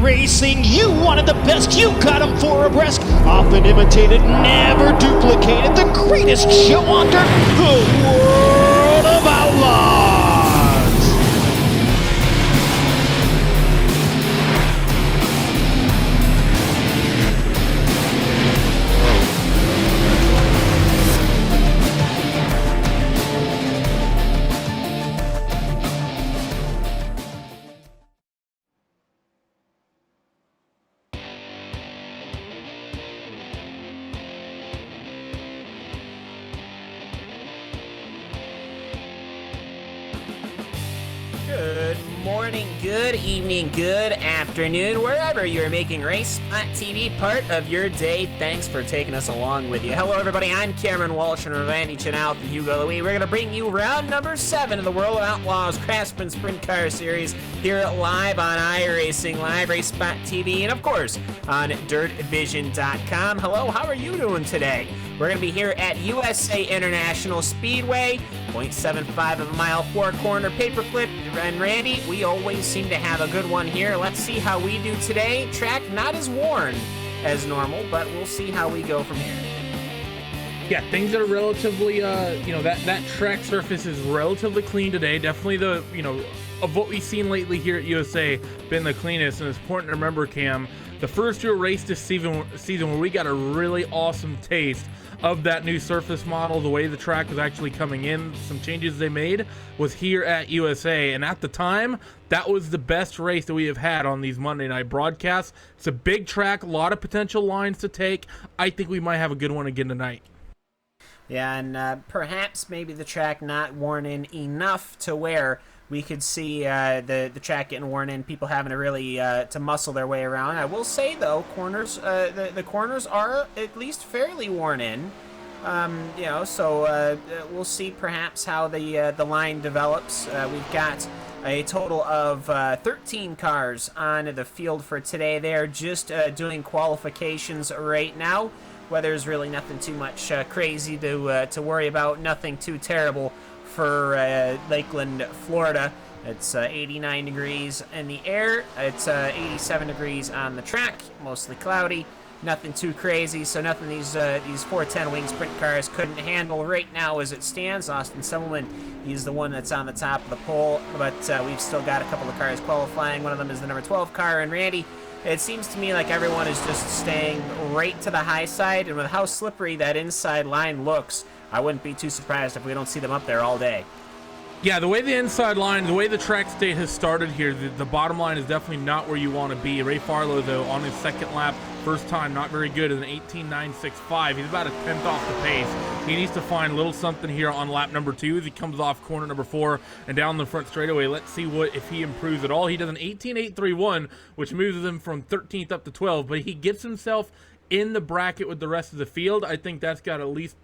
iRacing, you wanted the best, you got them for abreast. Often imitated, never duplicated. The greatest show on dirt, the world of Outlaws. Good morning, good evening, good afternoon, wherever you're making Race Spot TV part of your day. Thanks for taking us along with you. Hello, everybody. I'm Cameron Walsh and Randy Chenal from Hugo Louis. We're going to bring you round number 7 of the World of Outlaws Craftsman Sprint Car Series here live on iRacing, live Race Spot TV, and of course on DirtVision.com. Hello, how are you doing today? We're going to be here at USA International Speedway, 0.75 of a mile, 4-corner paperclip. And Randy, we always seem to have a good one here. Let's see how we do today. Track not as worn as normal, but we'll see how we go from here. Yeah, things are relatively, that track surface is relatively clean today. Definitely of what we've seen lately here at USA, been the cleanest. And it's important to remember, Cam, the first real race this season where we got a really awesome taste of that new surface model, the way the track was actually coming in, some changes they made, was here at USA. And at the time, that was the best race that we have had on these Monday night broadcasts. It's a big track, a lot of potential lines to take. I think we might have a good one again tonight. Yeah, and perhaps maybe the track not worn in enough to where we could see the track getting worn in, people having to really to muscle their way around. I will say though, the corners are at least fairly worn in. So we'll see perhaps how the line develops. We've got a total of 13 cars on the field for today. They're just doing qualifications right now. Weather's really nothing too much crazy to worry about. Nothing too terrible for Lakeland, Florida. It's 89 degrees in the air. It's 87 degrees on the track. Mostly cloudy. Nothing too crazy. So nothing these 410 wing sprint cars couldn't handle right now as it stands. Austin Semmelman, he's the one that's on the top of the pole. But we've still got a couple of cars qualifying. One of them is the number 12 car. And Randy, it seems to me like everyone is just staying right to the high side. And with how slippery that inside line looks, I wouldn't be too surprised if we don't see them up there all day. Yeah, the way the inside line, the way the track state has started here, the bottom line is definitely not where you want to be. Ray Farlow, though, on his second lap, first time, not very good, at an 18.965. He's about a tenth off the pace. He needs to find a little something here on lap number 2 as he comes off corner number 4 and down the front straightaway. Let's see if he improves at all. He does an 18.831, which moves him from 13th up to 12th, but he gets himself in the bracket with the rest of the field. I think that's got at least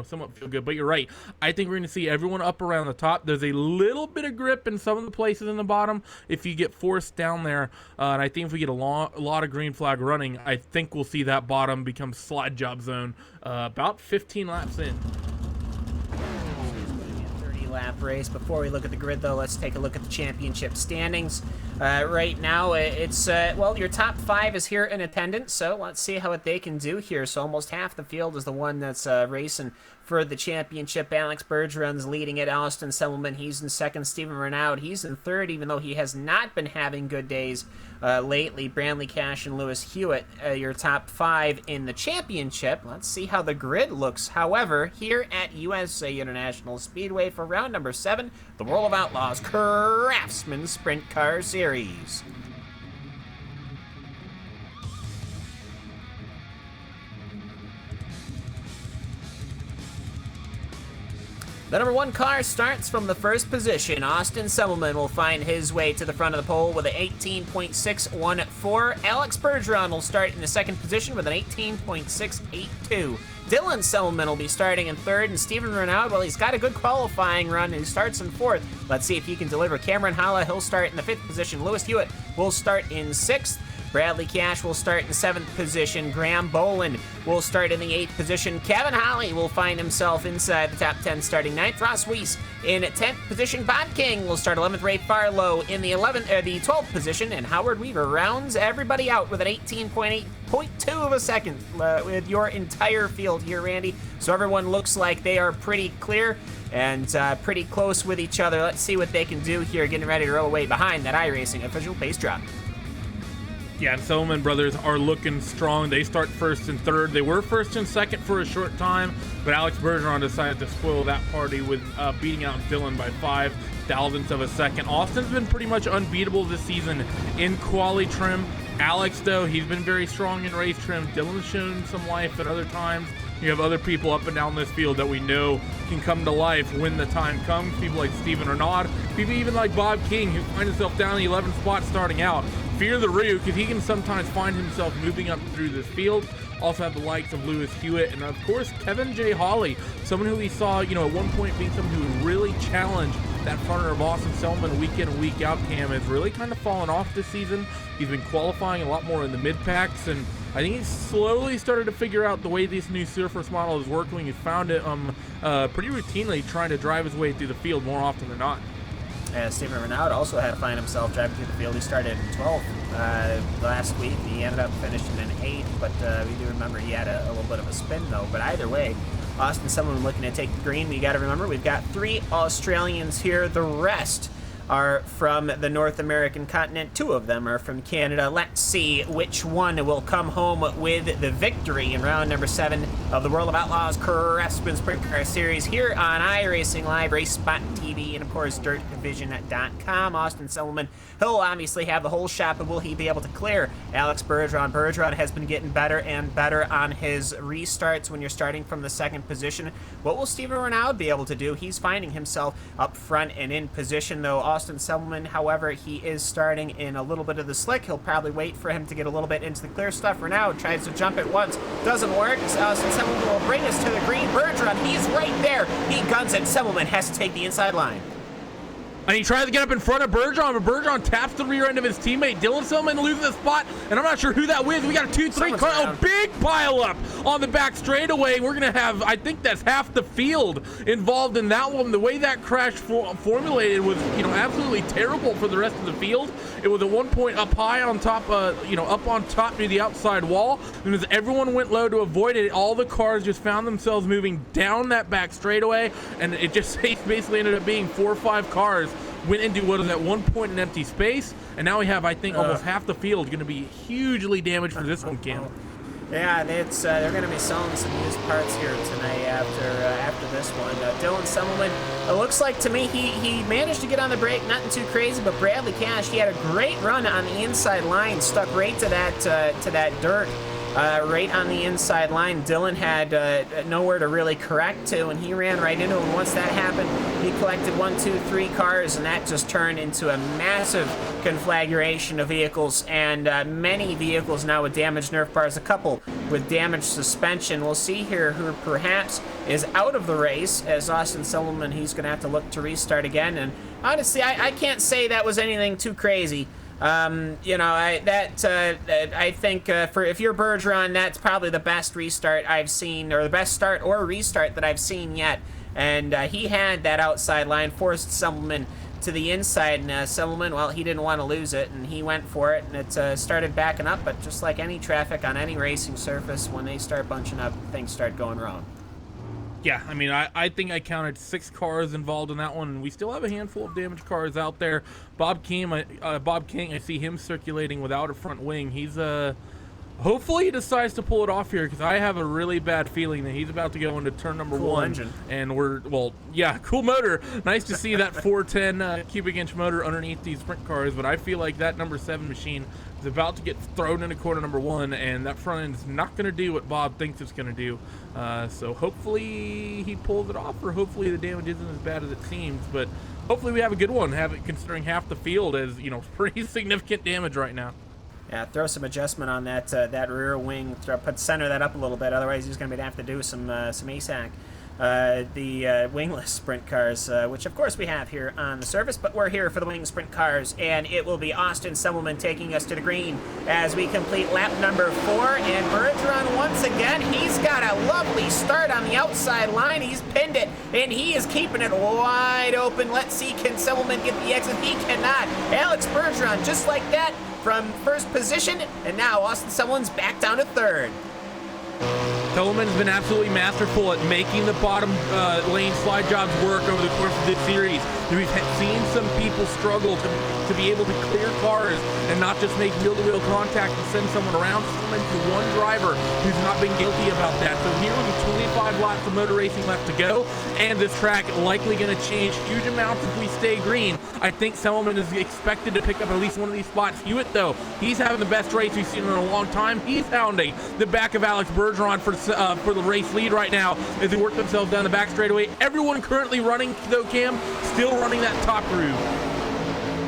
somewhat feel good. But you're right. I think we're going to see everyone up around the top. There's a little bit of grip in some of the places in the bottom if you get forced down there. And I think if we get a lot of green flag running, I think we'll see that bottom become slide job zone about 15 laps in. 30-lap race. Before we look at the grid, though, let's take a look at the championship standings. Right now, it's, your top 5 is here in attendance, so let's see how they can do here. So almost half the field is the one that's racing for the championship. Alex Bergeron's leading it. Austin Semmelman, he's in second. Stephen Renaud, he's in third, even though he has not been having good days lately. Brandley Cash and Lewis Hewitt, your top 5 in the championship. Let's see how the grid looks, however, here at USA International Speedway for round number 7, the World of Outlaws Craftsman Sprint Car Series. The number 1 car starts from the first position. Austin Semmelman will find his way to the front of the pole with an 18.614. Alex Bergeron will start in the second position with an 18.682. Dylan Semmelman will be starting in third, and Stephen Renaud, well, he's got a good qualifying run, and he starts in fourth. Let's see if he can deliver. Cameron Holla, he'll start in the fifth position. Lewis Hewitt will start in sixth. Bradley Cash will start in 7th position. Graham Boland will start in the 8th position. Kevin Holly will find himself inside the top 10 starting 9th. Ross Weiss in 10th position. Bob King will start 11th. Ray Farlow in the 12th position. And Howard Weaver rounds everybody out with an 18.2 of a second with your entire field here, Randy. So everyone looks like they are pretty clear and pretty close with each other. Let's see what they can do here, getting ready to roll away behind that iRacing official pace drop. Yeah, and Selman brothers are looking strong. They start 1st and 3rd. They were 1st and 2nd for a short time, but Alex Bergeron decided to spoil that party with beating out Dylan by 5 thousandths of a second. Austin's been pretty much unbeatable this season in quali trim. Alex, though, he's been very strong in race trim. Dylan's shown some life at other times. You have other people up and down this field that we know can come to life when the time comes. People like Steven Renaud, people even like Bob King, who finds himself down in the 11th spot starting out. Fear the Roo, because he can sometimes find himself moving up through this field. Also have the likes of Lewis Hewitt and, of course, Kevin J. Hawley, someone who we saw, at one point being someone who would really challenge that fronter of Austin Selman week in and week out. Cam has really kind of fallen off this season. He's been qualifying a lot more in the mid-packs, and I think he's slowly started to figure out the way this new Surface model is working. He's found it pretty routinely trying to drive his way through the field more often than not. Steven Renaud also had to find himself driving through the field. He started in 12th last week. He ended up finishing in 8th, but we do remember he had a little bit of a spin, though. But either way, Austin Selman looking to take the green. We got to remember we've got 3 Australians here. The rest are from the North American continent. 2 of them are from Canada. Let's see which one will come home with the victory in round number 7 of the World of Outlaws Craftsman Sprint Car Series here on iRacing Live, Race Spot TV, and of course DirtDivision.com. Austin Selman, he'll obviously have the whole shot, but will he be able to clear Alex Bergeron? Bergeron has been getting better and better on his restarts when you're starting from the 2nd position. What will Steven Renaud be able to do? He's finding himself up front and in position, though. Austin Selman, however, he is starting in a little bit of the slick. He'll probably wait for him to get a little bit into the clear stuff. Renaud tries to jump it once, doesn't work. Austin Selman will bring us to the green. Bergeron, he's right there. He guns it. Selman has to take the inside line. And he tries to get up in front of Bergeron, but Bergeron taps the rear end of his teammate. Dylan Selman loses the spot, and I'm not sure who that wins. We got a 2-3 car, a big pile up on the back straightaway. We're going to have, I think that's half the field involved in that one. The way that crash formulated was, absolutely terrible for the rest of the field. It was at one point up high on top, up on top near the outside wall. And as everyone went low to avoid it, all the cars just found themselves moving down that back straightaway, and it just basically ended up being 4 or 5 cars went into what was at one point an empty space, and now we have, I think, almost half the field going to be hugely damaged for this one, Cam. Yeah, they're going to be selling some used parts here tonight after this one. Dylan Selman, it looks like to me he managed to get on the brake, nothing too crazy, but Bradley Cash, he had a great run on the inside line, stuck right to that dirt. Right on the inside line. Dylan had nowhere to really correct to, and he ran right into him. Once that happened, he collected 1, 2, 3 cars, and that just turned into a massive conflagration of vehicles, and many vehicles now with damaged Nerf bars, a couple with damaged suspension. We'll see here who perhaps is out of the race, as Austin Selman, he's going to have to look to restart again, and honestly, I can't say that was anything too crazy. I think if you're Bergeron, that's probably the best restart I've seen, or the best start or restart that I've seen yet. And he had that outside line, forced Selman to the inside, and Selman, well, he didn't want to lose it, and he went for it, and it started backing up. But just like any traffic on any racing surface, when they start bunching up, things start going wrong. Yeah, I mean, I think I counted 6 cars involved in that one, and we still have a handful of damaged cars out there. Bob King, I see him circulating without a front wing. He's hopefully he decides to pull it off here, because I have a really bad feeling that he's about to go into turn number 1. Engine. And cool motor. Nice to see that 410 cubic inch motor underneath these sprint cars, but I feel like that number 7 machine is about to get thrown into corner number 1, and that front end is not going to do what Bob thinks it's going to do. So hopefully he pulls it off, or hopefully the damage isn't as bad as it seems, but hopefully we have a good one, considering half the field is, pretty significant damage right now. Yeah, throw some adjustment on that rear wing. Center that up a little bit. Otherwise, he's going to have to do some ASAC. the wingless sprint cars, which of course we have here on the service, but we're here for the wing sprint cars, and it will be Austin Semmelman taking us to the green as we complete lap number 4. And Bergeron, once again, he's got a lovely start on the outside line. He's pinned it, and he is keeping it wide open. Let's see, can Semmelman get the exit? He cannot. Alex Bergeron, just like that, from first position, and now Austin Semmelman's back down to third. Semmelman's been absolutely masterful at making the bottom lane slide jobs work over the course of this series. We've seen some people struggle to be able to clear cars and not just make wheel-to-wheel contact and send someone around. Semmelman's one driver who's not been guilty about that. So here with 25 laps of motor racing left to go, and this track likely going to change huge amounts if we stay green. I think Semmelman is expected to pick up at least one of these spots. Hewitt, though, he's having the best race we've seen in a long time. He's hounding the back of Alex Bergeron for the race lead right now as they work themselves down the back straightaway. Everyone currently running, though, Cam, still running that top groove.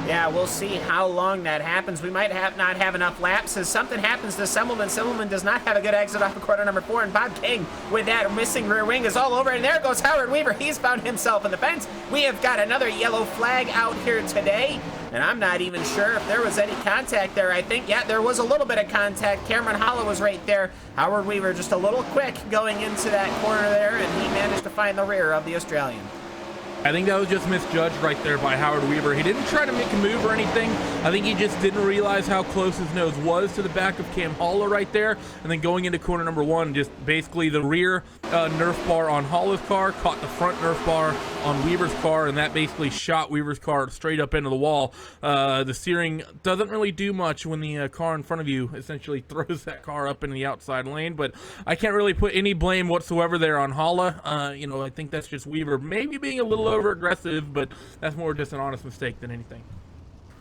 Yeah, we'll see how long that happens. We might not have enough laps as something happens to Semmelman. Semmelman does not have a good exit off of quarter number 4, and Bob King with that missing rear wing is all over, and there goes Howard Weaver. He's found himself in the fence. We have got another yellow flag out here today, and I'm not even sure if there was any contact there. I think, yeah, there was a little bit of contact. Cameron Hollow was right there. Howard Weaver just a little quick going into that corner there, and he managed to find the rear of the Australian. I think that was just misjudged right there by Howard Weaver. He didn't try to make a move or anything. I think he just didn't realize how close his nose was to the back of Cam Hollow right there. And then going into corner number 1, just basically the rear Nerf bar on Hollow's car caught the front Nerf bar on Weaver's car, and that basically shot Weaver's car straight up into the wall. The steering doesn't really do much when the car in front of you essentially throws that car up into the outside lane, but I can't really put any blame whatsoever there on Holla. I think that's just Weaver maybe being a little over aggressive, but that's more just an honest mistake than anything.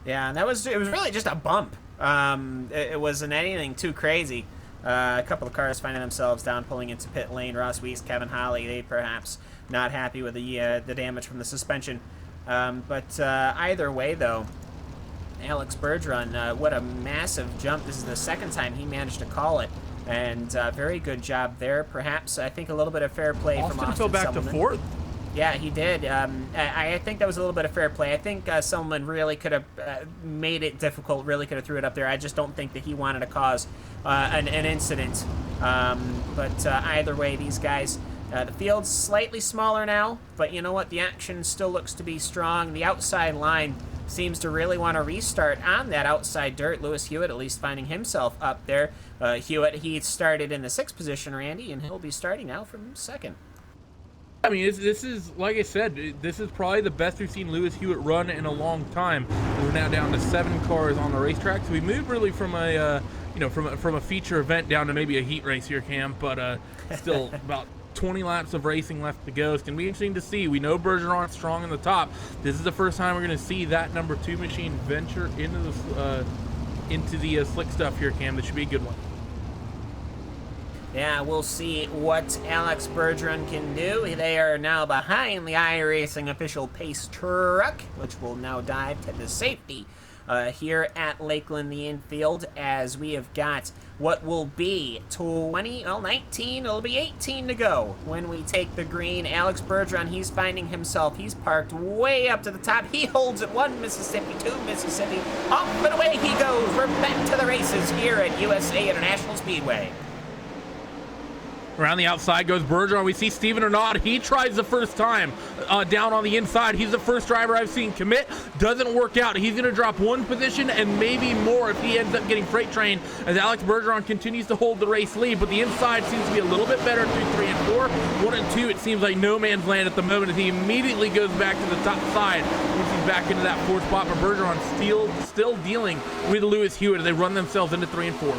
Yeah, and it was really just a bump. It wasn't anything too crazy. A couple of cars finding themselves down, pulling into pit lane. Ross Weiss, Kevin Holly, they perhaps not happy with the damage from the suspension. But either way, though, Alex Bergeron, what a massive jump. This is the second time he managed to call it. And very good job there. Perhaps, I think, a little bit of fair play from Austin fell back Semmelman. to 4th. Yeah, he did. I think that was a little bit of fair play. I think Semmelman really could have made it difficult, really could have threw it up there. I just don't think that he wanted to cause an incident. But either way, these guys, the field's slightly smaller now, but you know what? The action still looks to be strong. The outside line seems to really want to restart on that outside dirt. Lewis Hewitt at least finding himself up there. Hewitt, he started in the 6th position, Randy, and he'll be starting now from 2nd. I mean, this is, like I said, this is probably the best we've seen Lewis Hewitt run in a long time. We're now down to 7 cars on the racetrack, so we moved really from a, from a feature event down to maybe a heat race here, Cam. But still, about 20 laps of racing left to go. It's gonna be interesting to see. We know Bergeron's strong in the top. This is the first time we're gonna see that number 2 machine venture into the slick stuff here, Cam. This should be a good one. Yeah, we'll see what Alex Bergeron can do. They are now behind the iRacing official pace truck, which will now dive to the safety here at Lakeland, the infield, as we have got what will be 19, it'll be 18 to go when we take the green. Alex Bergeron, he's finding himself, he's parked way up to the top. He holds it 1 Mississippi, 2 Mississippi, up and away he goes. We're back to the races here at USA International Speedway. Around the outside goes Bergeron. We see Steven Arnaud. He tries the first time down on the inside. He's the first driver I've seen commit. Doesn't work out. He's going to drop 1 position and maybe more if he ends up getting freight trained as Alex Bergeron continues to hold the race lead. But the inside seems to be a little bit better through 3 and 4. 1 and 2, it seems like no man's land at the moment as he immediately goes back to the top side once he's back into that 4th spot. But Bergeron still dealing with Lewis Hewitt as they run themselves into 3 and 4.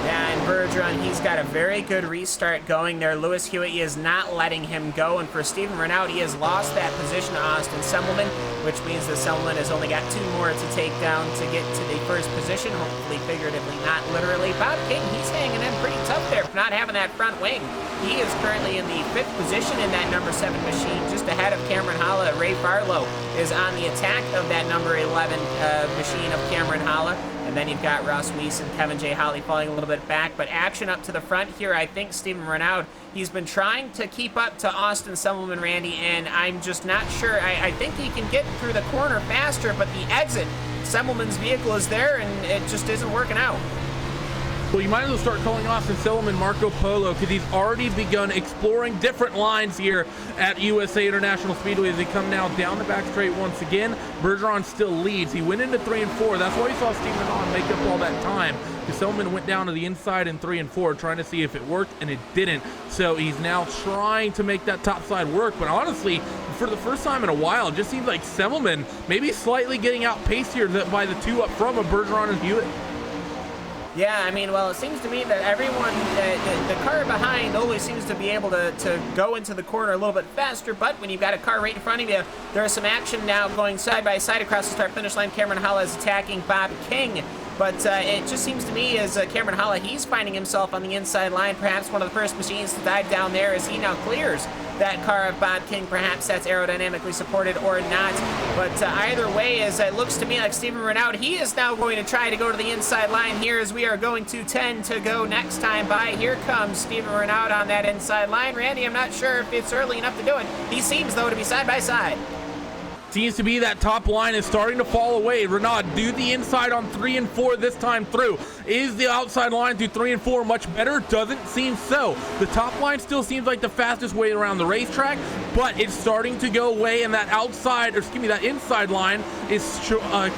Yeah, and Bergeron, he's got a very good restart going there. Lewis Hewitt is not letting him go, and for Steven Renaud, he has lost that position to Austin Semmelman, which means that Semmelman has only got 2 more to take down to get to the 1st position, hopefully figuratively, not literally. Bob King, he's hanging in pretty tough there for not having that front wing. He is currently in the 5th position in that number 7 machine, just ahead of Cameron Holla. Ray Farlow is on the attack of that number 11 machine of Cameron Holla. And And then you've got Ross Weiss and Kevin J. Holly falling a little bit back. But action up to the front here, I think Steven Renaud, he's been trying to keep up to Austin Semmelman, Randy, and I'm just not sure. I think he can get through the corner faster, but the exit, Semmelman's vehicle is there, and it just isn't working out. Well, you might as well start calling Austin Semmelman Marco Polo, because he's already begun exploring different lines here at USA International Speedway as they come now down the back straight once again. Bergeron still leads. He went into 3 and 4. That's why you saw Steve Renaud make up all that time, because Semmelman went down to the inside in 3 and 4 trying to see if it worked, and it didn't. So he's now trying to make that top side work. But honestly, for the first time in a while, it just seems like Semmelman maybe slightly getting outpaced here by the two up front of Bergeron and Hewitt. Yeah, I mean, well, it seems to me that everyone, the car behind always seems to be able to go into the corner a little bit faster, but when you've got a car right in front of you, there is some action now going side by side across the start-finish line. Cameron Holla is attacking Bob King, but it just seems to me as Cameron Holla, he's finding himself on the inside line, perhaps one of the first machines to dive down there as he now clears that car of Bob King. Perhaps that's aerodynamically supported or not, but either way, as it looks to me like Steven Renaud, he is now going to try to go to the inside line here as we are going to 10 to go next time by. Here comes Steven Renaud on that inside line. Randy, I'm not sure if it's early enough to do it. He seems, though, to be side by side. Seems to be that top line is starting to fall away. Renaud do the inside on 3 and 4 this time through. Is the outside line through 3 and 4 much better? Doesn't seem so. The top line still seems like the fastest way around the racetrack, but it's starting to go away, and that that inside line is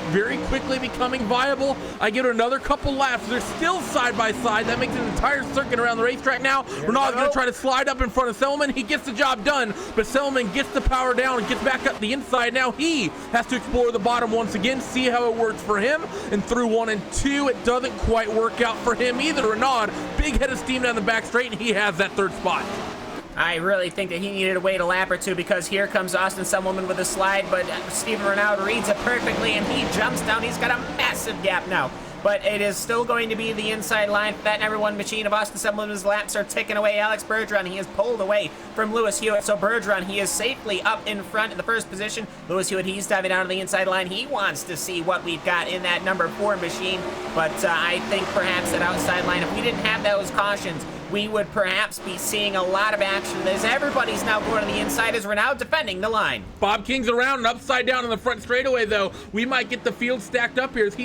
very quickly becoming viable. I give it another couple laps. They're still side by side. That makes an entire circuit around the racetrack now. Renaud's going to try to slide up in front of Semmelman. He gets the job done, but Semmelman gets the power down and gets back up the inside. Now he has to explore the bottom once again, see how it works for him, and through 1 and 2, it doesn't quite work out for him either. Renaud, big head of steam down the back straight, and he has that 3rd spot. I really think that he needed to wait a lap or two, because here comes Austin Semmelman with a slide, but Steven Renaud reads it perfectly, and he jumps down. He's got a massive gap now. But it is still going to be the inside line for that number 1 machine of Austin Semmelman's laps are ticking away. Alex Bergeron, he is pulled away from Lewis Hewitt. So Bergeron, he is safely up in front in the first position. Lewis Hewitt, he's diving down to the inside line. He wants to see what we've got in that number 4 machine. But I think perhaps that outside line, if we didn't have those cautions, we would perhaps be seeing a lot of action as everybody's now going to the inside as we're now defending the line. Bob King's around and upside down in the front straightaway, though. We might get the field stacked up here as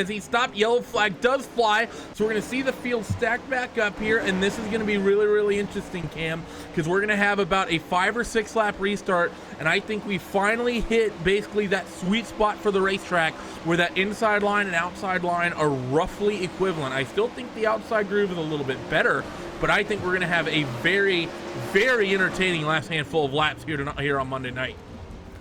he stopped. Yellow flag does fly, so we're going to see the field stacked back up here, and this is going to be really, really interesting, Cam, because we're going to have about a 5 or 6 lap restart, and I think we finally hit basically that sweet spot for the racetrack where that inside line and outside line are roughly equivalent. I still think the outside groove is a little bit better, but I think we're going to have a very, very entertaining last handful of laps here on Monday night.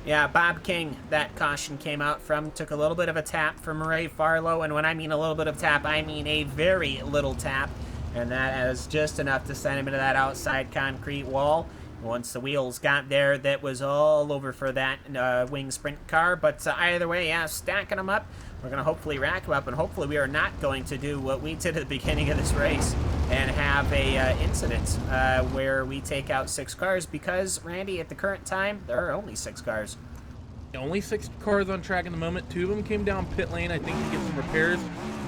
Yeah, Bob King, that caution came out from, took a little bit of a tap from Ray Farlow, and when I mean a little bit of tap, I mean a very little tap, and that is just enough to send him into that outside concrete wall. Once the wheels got there, that was all over for that wing sprint car, but either way, yeah, stacking them up. We're going to hopefully rack them up, and hopefully we are not going to do what we did at the beginning of this race and have a incident where we take out 6 cars, because, Randy, at the current time, there are only 6 cars. Only 6 cars on track in the moment. 2 of them came down pit lane, I think, to get some repairs.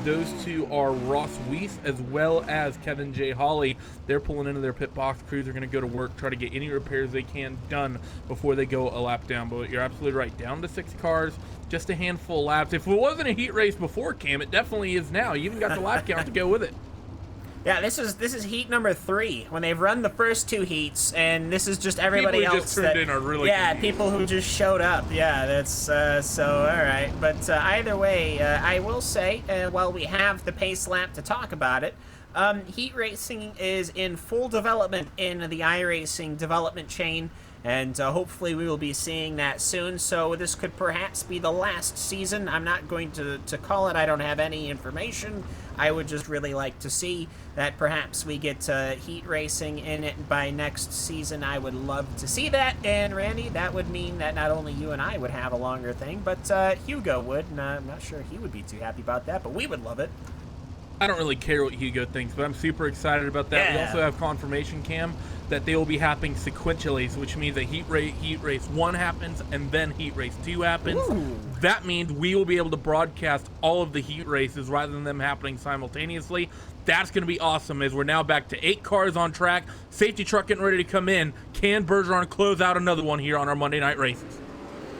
Those 2 are Ross Weiss as well as Kevin J. Holly. They're pulling into their pit box. Crews are going to go to work, try to get any repairs they can done before they go a lap down. But you're absolutely right. Down to 6 cars, just a handful of laps. If it wasn't a heat race before, Cam, it definitely is now. You even got the lap count to go with it. Yeah, this is heat number 3 when they've run the first 2 heats, and this is just everybody people else just turned in are really confused. People who just showed up. Yeah, that's so all right. But either way, I will say while we have the pace lap to talk about it, heat racing is in full development in the iRacing development chain. And hopefully we will be seeing that soon. So this could perhaps be the last season. I'm not going to call it. I don't have any information. I would just really like to see that perhaps we get heat racing in it by next season. I would love to see that. And Randy, that would mean that not only you and I would have a longer thing, but Hugo would. And I'm not sure he would be too happy about that, but we would love it. I don't really care what Hugo thinks, but I'm super excited about that. Yeah. We also have confirmation, Cam, that they will be happening sequentially, which means that heat race 1 happens and then heat race 2 happens. Ooh. That means we will be able to broadcast all of the heat races rather than them happening simultaneously. That's going to be awesome, as we're now back to 8 cars on track. Safety truck getting ready to come in. Can Bergeron close out another one here on our Monday night races?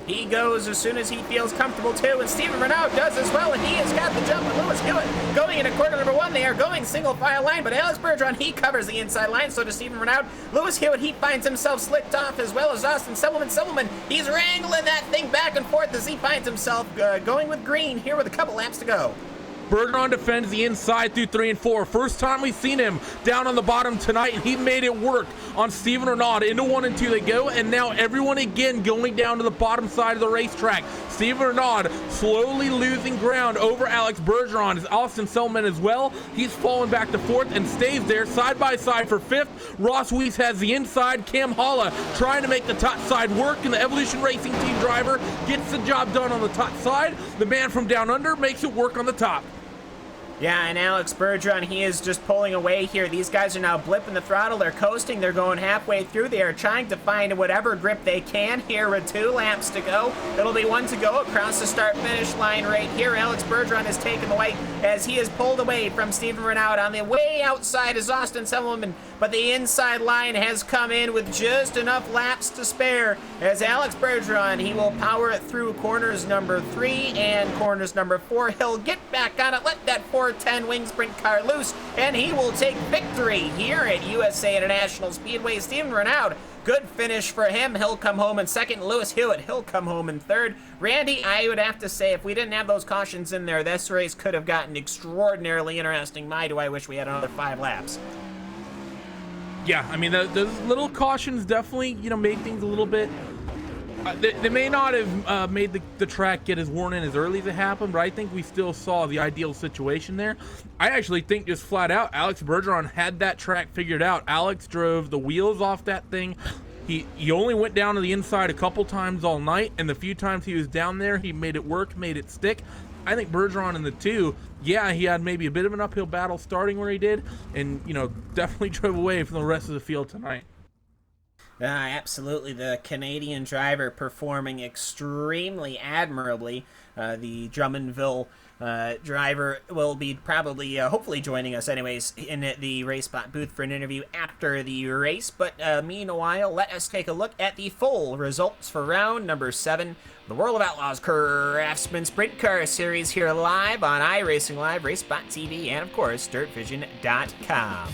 He goes as soon as he feels comfortable too, and Stephen Renaud does as well, and he has got the jump with Lewis Hewitt going into quarter number 1. They are going single file line, but Alex Bergeron, he covers the inside line, so does Stephen Renaud. Lewis Hewitt, he finds himself slicked off, as well as Austin Selleman. He's wrangling that thing back and forth as he finds himself going with green here with a couple laps to go. Bergeron defends the inside through 3 and 4. First time we've seen him down on the bottom tonight, and he made it work on Stephen Renaud. Into 1 and 2 they go, and now everyone again going down to the bottom side of the racetrack. Stephen Renaud slowly losing ground over Alex Bergeron. As Austin Selman as well. He's fallen back to 4th and stays there side by side for 5th. Ross Weiss has the inside. Cam Holla trying to make the top side work, and the Evolution Racing Team driver gets the job done on the top side. The man from down under makes it work on the top. Yeah, and Alex Bergeron, he is just pulling away here. These guys are now blipping the throttle. They're coasting. They're going halfway through. They are trying to find whatever grip they can here with 2 laps to go. It'll be 1 to go across the start-finish line right here. Alex Bergeron has taken the white as he is pulled away from Stephen Renaud. On the way outside is Austin Selleman, but the inside line has come in with just enough laps to spare. As Alex Bergeron, he will power it through corners number 3 and corners number 4. He'll get back on it, let that 410 wing sprint car loose, and he will take victory here at USA International Speedway. Stephen Renaud, good finish for him. He'll come home in 2nd. Lewis Hewitt, he'll come home in 3rd. Randy, I would have to say, if we didn't have those cautions in there, this race could have gotten extraordinarily interesting. My, do I wish we had another 5 laps. Yeah, I mean, those little cautions definitely, made things a little bit... They may not have made the track get as worn in as early as it happened, but I think we still saw the ideal situation there. I actually think just flat out, Alex Bergeron had that track figured out. Alex drove the wheels off that thing. He only went down to the inside a couple times all night, and the few times he was down there, he made it work, made it stick. I think Bergeron in the 2, yeah, he had maybe a bit of an uphill battle starting where he did, and, definitely drove away from the rest of the field tonight. Absolutely. The Canadian driver performing extremely admirably. The Drummondville driver will be probably, hopefully joining us anyways in the RaceBot booth for an interview after the race. But meanwhile, let us take a look at the full results for round number 7. The World of Outlaws Craftsman Sprint Car Series here live on iRacing Live, RaceBot TV, and of course, DirtVision.com.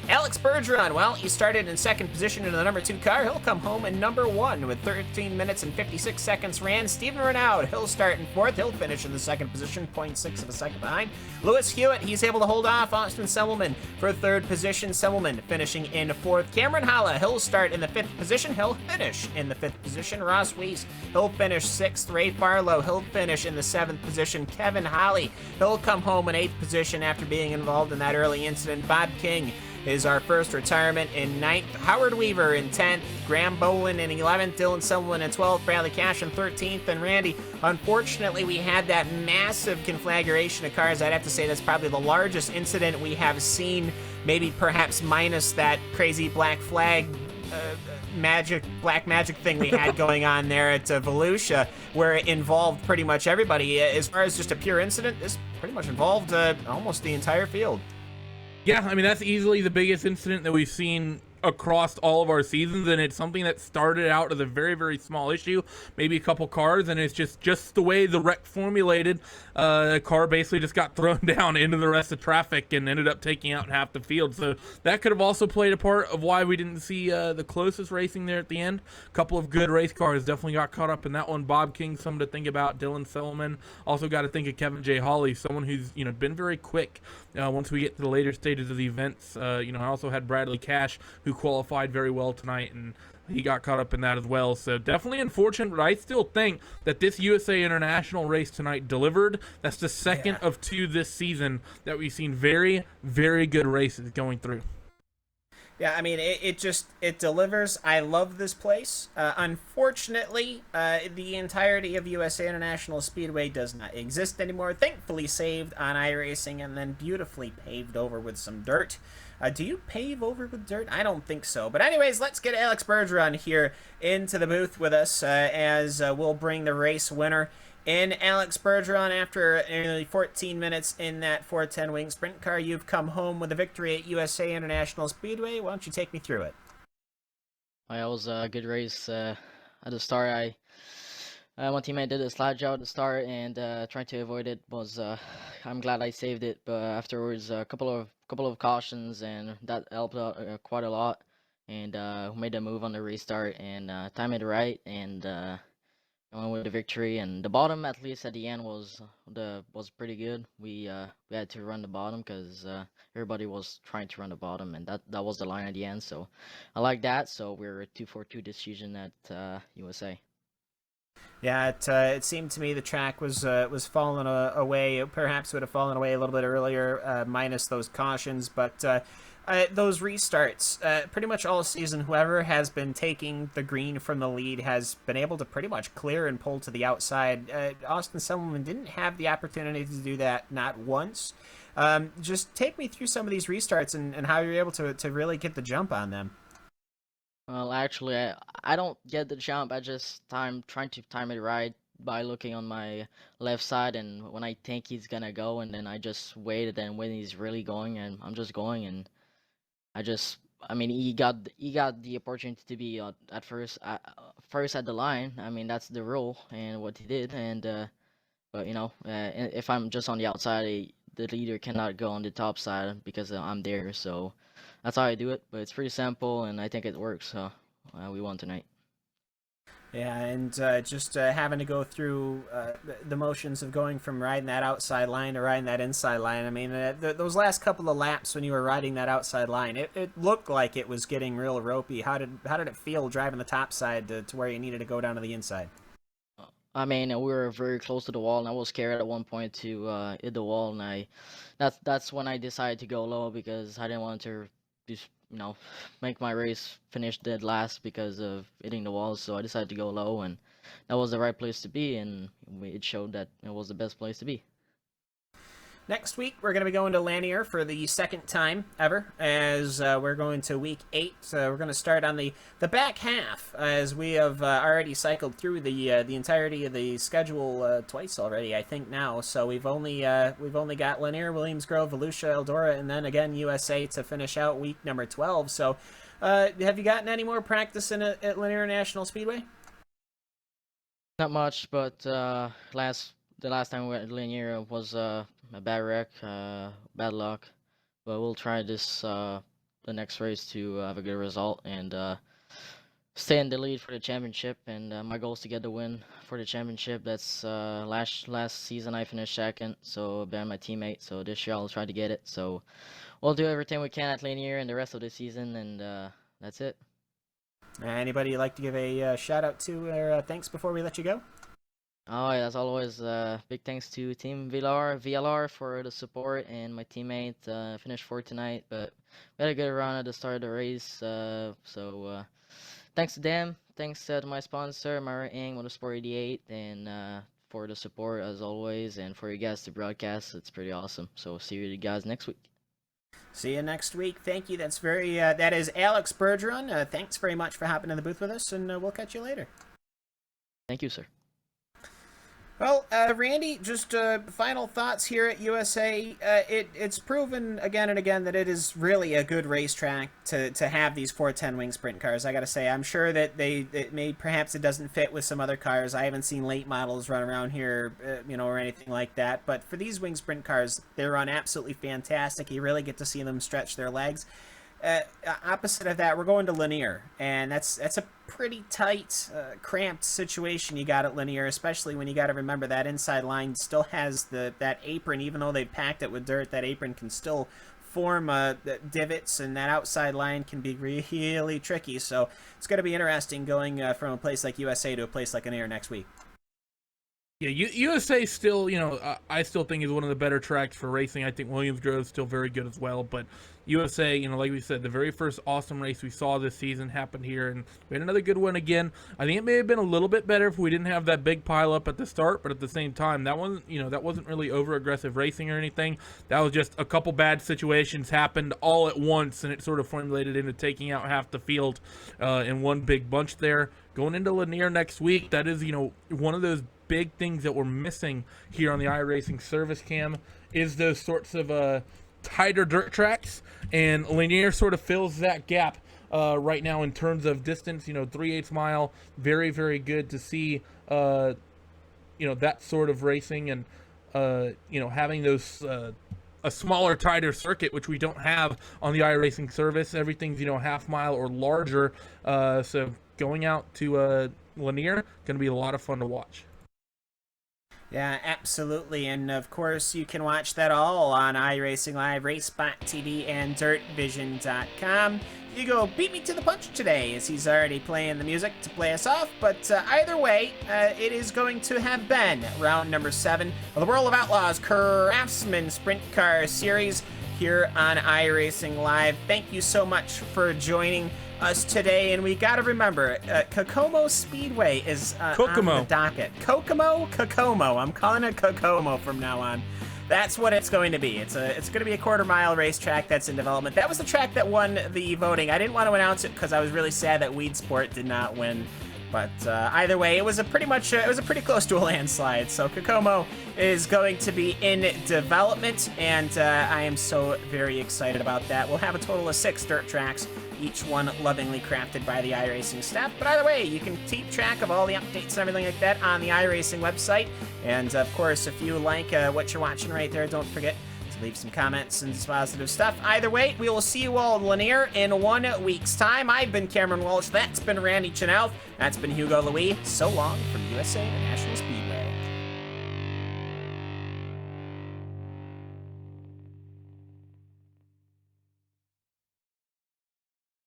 Alex Bergeron, well, he started in 2nd position in the number 2 car. He'll come home in number 1 with 13 minutes and 56 seconds ran. Stephen Renaud, he'll start in 4th. He'll finish in the 2nd position, 0.6 of a second behind. Lewis Hewitt, he's able to hold off Austin Selleman for 3rd position. Selleman finishing in 4th. Cameron Holla, he'll start in the 5th position. He'll finish in the 5th position. Ross Weiss, he'll finish 6th. Ray Farlow, he'll finish in the 7th position. Kevin Holly, he'll come home in 8th position after being involved in that early incident. Bob King is our first retirement in 9th. Howard Weaver in 10th. Graham Bolin in 11th. Dylan Selwyn in 12th. Bradley Cash in 13th. And Randy, unfortunately, we had that massive conflagration of cars. I'd have to say that's probably the largest incident we have seen, maybe perhaps minus that crazy black flag black magic thing we had going on there at Volusia, where it involved pretty much everybody. As far as just a pure incident, this pretty much involved almost the entire field. Yeah, I mean, that's easily the biggest incident that we've seen across all of our seasons, and it's something that started out as a very, very small issue, maybe a couple cars, and it's just the way the wreck formulated. A car basically just got thrown down into the rest of traffic and ended up taking out half the field. So that could have also played a part of why we didn't see the closest racing there at the end. A couple of good race cars definitely got caught up in that one. Bob King, someone to think about. Dylan Selman. Also got to think of Kevin J. Hawley, someone who's been very quick once we get to the later stages of the events. I also had Bradley Cash, who qualified very well tonight, and he got caught up in that as well. So definitely unfortunate, but I still think that this USA International race tonight delivered. That's the second of 2 this season that we've seen very, very good races going through. Yeah, I mean, it delivers. I love this place. Unfortunately, the entirety of USA International Speedway does not exist anymore. Thankfully saved on iRacing and then beautifully paved over with some dirt. Do you pave over with dirt? I don't think so. But anyways, let's get Alex Bergeron here into the booth with us as we'll bring the race winner in. Alex Bergeron, after nearly 14 minutes in that 410 wing sprint car, you've come home with a victory at USA International Speedway. Why don't you take me through it? Well, it was a good race. At the start, my teammate did a slide job at the start, and trying to avoid it was. I'm glad I saved it, but afterwards, a couple of cautions, and that helped out quite a lot. And made a move on the restart and timed it right, and I went with the victory. And the bottom, at least at the end, was pretty good. We had to run the bottom because everybody was trying to run the bottom, and that was the line at the end. So I like that. So we're a 2-4-2 decision at USA. Yeah, it seemed to me the track was falling away. It perhaps would have fallen away a little bit earlier, minus those cautions. But those restarts, pretty much all season, whoever has been taking the green from the lead has been able to pretty much clear and pull to the outside. Austin Selman didn't have the opportunity to do that, not once. Just take me through some of these restarts and how you're able to really get the jump on them. Well, actually, I don't get the jump. I'm trying to time it right by looking on my left side, and when I think he's gonna go, and then I just wait, and then when he's really going, and I'm just going, and I mean, he got the opportunity to be at first at the line. I mean, that's the rule and what he did, and but if I'm just on the outside, the leader cannot go on the top side because I'm there. So that's how I do it. But it's pretty simple, and I think it works. So we won tonight. Yeah, and just having to go through the motions of going from riding that outside line to riding that inside line. I mean, those last couple of laps when you were riding that outside line, it looked like it was getting real ropey. How did it feel driving the top side to where you needed to go down to the inside? I mean, we were very close to the wall, and I was scared at one point to hit the wall, and that's when I decided to go low because I didn't want to just make my race finish dead last because of hitting the wall. So I decided to go low, and that was the right place to be, and it showed that it was the best place to be. Next week, we're going to be going to Lanier for the second time ever, as we're going to week 8. We're going to start on the back half, as we have already cycled through the entirety of the schedule twice already, I think now. So we've only got Lanier, Williams Grove, Volusia, Eldora, and then again USA to finish out week number 12. So have you gotten any more practice at Lanier National Speedway? Not much, but the last time we went to Linear was a bad wreck, bad luck. But we'll try the next race to have a good result and stay in the lead for the championship. And my goal is to get the win for the championship. That's last season I finished second, so behind my teammate. So this year I'll try to get it. So we'll do everything we can at Linear and the rest of the season, and that's it. Anybody you'd like to give a shout out to or thanks before we let you go? Oh, yeah, as always, big thanks to Team VLR for the support, and my teammate finished fourth tonight, but we had a good run at the start of the race, so thanks to them, thanks to my sponsor, Mara Ing, Motorsport 88, and for the support as always, and for you guys to broadcast. It's pretty awesome, so see you guys next week. See you next week. Thank you. That is Alex Bergeron. Thanks very much for hopping in the booth with us, and we'll catch you later. Thank you, sir. Well, Randy, just final thoughts here at USA. It's proven again and again that it is really a good racetrack to have these 410 wing sprint cars. I got to say, I'm sure that perhaps it doesn't fit with some other cars. I haven't seen late models run around here, or anything like that. But for these wing sprint cars, they run absolutely fantastic. You really get to see them stretch their legs. Opposite of that, we're going to Lanier, and that's a pretty tight, cramped situation you got at Lanier, especially when you got to remember that inside line still has that apron. Even though they packed it with dirt, that apron can still form divots, and that outside line can be really tricky. So it's going to be interesting going from a place like USA to a place like Lanier next week. Yeah, USA still, I still think is one of the better tracks for racing. I think Williams Grove is still very good as well, but USA, like we said, the very first awesome race we saw this season happened here, and we had another good one again. I think it may have been a little bit better if we didn't have that big pile up at the start, but at the same time, that wasn't really over aggressive racing or anything. That was just a couple bad situations happened all at once, and it sort of formulated into taking out half the field in one big bunch there. Going into Lanier next week, that is, one of those big things that we're missing here on the iRacing service cam is those sorts of tighter dirt tracks, and Lanier sort of fills that gap right now in terms of distance. 3/8 mile, very, very good to see that sort of racing, and having those a smaller, tighter circuit, which we don't have on the iRacing service. Everything's half mile or larger, so going out to Lanier going to be a lot of fun to watch. Yeah, absolutely. And of course, you can watch that all on iRacing Live, RaceBot TV, and DirtVision.com. You go beat me to the punch today, as he's already playing the music to play us off. But either way, it is going to have been round number 7 of the World of Outlaws Craftsman Sprint Car Series here on iRacing Live. Thank you so much for joining us today, and we got to remember, Kokomo Speedway is on the docket. Kokomo. I'm calling it Kokomo from now on. That's what it's going to be. It's going to be a quarter-mile racetrack that's in development. That was the track that won the voting. I didn't want to announce it because I was really sad that Weed Sport did not win. But either way, it was a pretty close to a landslide. So Kokomo is going to be in development, and I am so very excited about that. We'll have a total of 6 dirt tracks, each one lovingly crafted by the iRacing staff. But either way, you can keep track of all the updates and everything like that on the iRacing website. And of course, if you like what you're watching right there, don't forget to leave some comments and positive stuff. Either way, we will see you all in Lanier in 1 week's time. I've been Cameron Walsh. That's been Randy Chanel. That's been Hugo Louis. So long from USA International Speedway.